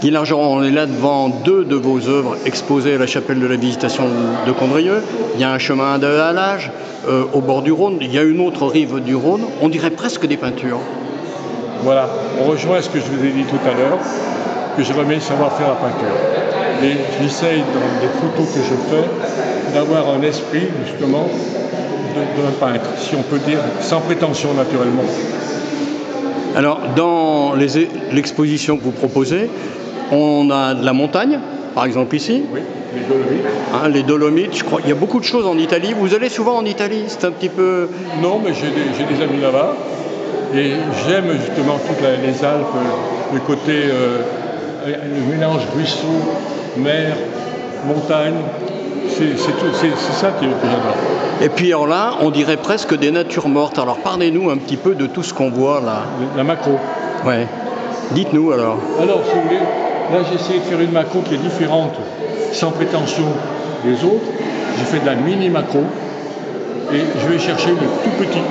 Guy Largeron, on est là devant deux de vos œuvres exposées à la chapelle de la Visitation de Condrieu. Il y a un chemin de halage au bord du Rhône. Il y a une autre rive du Rhône. On dirait presque des peintures. Voilà, on rejoint ce que je vous ai dit tout à l'heure, que je remets savoir faire la peinture. Et j'essaye dans les photos que je fais d'avoir un esprit justement d'un peintre, si on peut dire, sans prétention naturellement. Alors, dans l'exposition que vous proposez, on a de la montagne, par exemple ici. Oui, les Dolomites. Les Dolomites, je crois. Il y a beaucoup de choses en Italie. Vous allez souvent en Italie? C'est un petit peu... Non, mais j'ai des amis là-bas. Et j'aime justement toutes les Alpes, le côté, le mélange ruisseau, mer, montagne. C'est ça que j'adore. Et puis alors là, on dirait presque des natures mortes. Alors parlez-nous un petit peu de tout ce qu'on voit là. La macro. Ouais. Dites-nous alors. Alors, si vous voulez, là j'ai essayé de faire une macro qui est différente, sans prétention des autres. J'ai fait de la mini macro et je vais chercher le tout petit,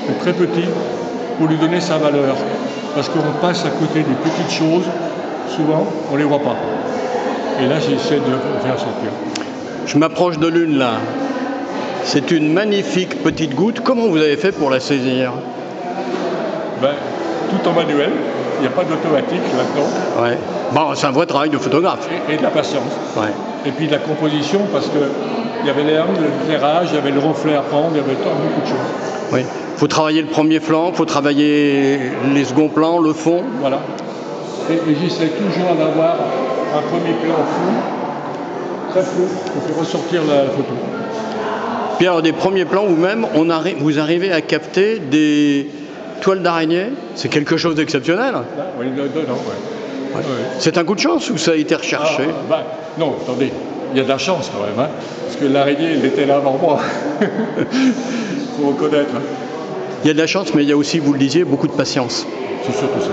le très petit, pour lui donner sa valeur. Parce qu'on passe à côté des petites choses, souvent on ne les voit pas. Et là j'essaie de le faire sortir. Je m'approche de l'une là. C'est une magnifique petite goutte. Comment vous avez fait pour la saisir? Tout en manuel, il n'y a pas d'automatique là-dedans. Ouais. Bon, c'est un vrai travail de photographe. Et de la patience. Ouais. Et puis de la composition, parce qu'il y avait les angles, l'éclairage, il y avait le reflet à prendre, il y avait beaucoup de choses. Oui. Il faut travailler le premier plan, il faut travailler les seconds plans, le fond. Voilà. Et j'essaie toujours d'avoir un premier plan flou, très flou, pour faire ressortir la photo. Puis alors des premiers plans où même vous arrivez à capter des toiles d'araignée. C'est quelque chose d'exceptionnel. Oui, non, ouais. Ouais. C'est un coup de chance ou ça a été recherché? Non, attendez, il y a de la chance quand même, hein, parce que l'araignée, elle était là avant moi. Il faut reconnaître. Hein. Il y a de la chance, mais il y a aussi, vous le disiez, beaucoup de patience. C'est surtout ça.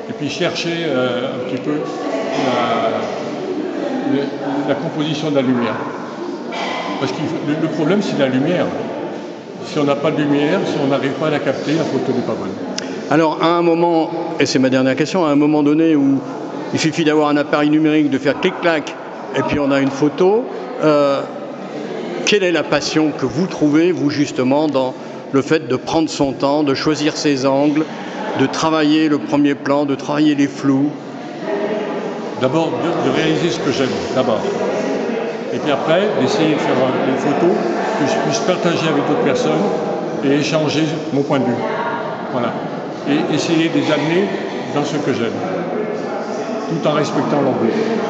Et puis chercher un petit peu la composition de la lumière. Parce que le problème, c'est la lumière. Si on n'a pas de lumière, si on n'arrive pas à la capter, la photo n'est pas bonne. Alors, à un moment, et c'est ma dernière question, à un moment donné où il suffit d'avoir un appareil numérique, de faire clic-clac, et puis on a une photo, quelle est la passion que vous trouvez, vous, justement, dans le fait de prendre son temps, de choisir ses angles, de travailler le premier plan, de travailler les flous? D'abord, de réaliser ce que j'aime, d'abord. Et puis après, d'essayer de faire des photos que je puisse partager avec d'autres personnes et échanger mon point de vue. Voilà. Et essayer de les amener dans ce que j'aime, tout en respectant leur goût.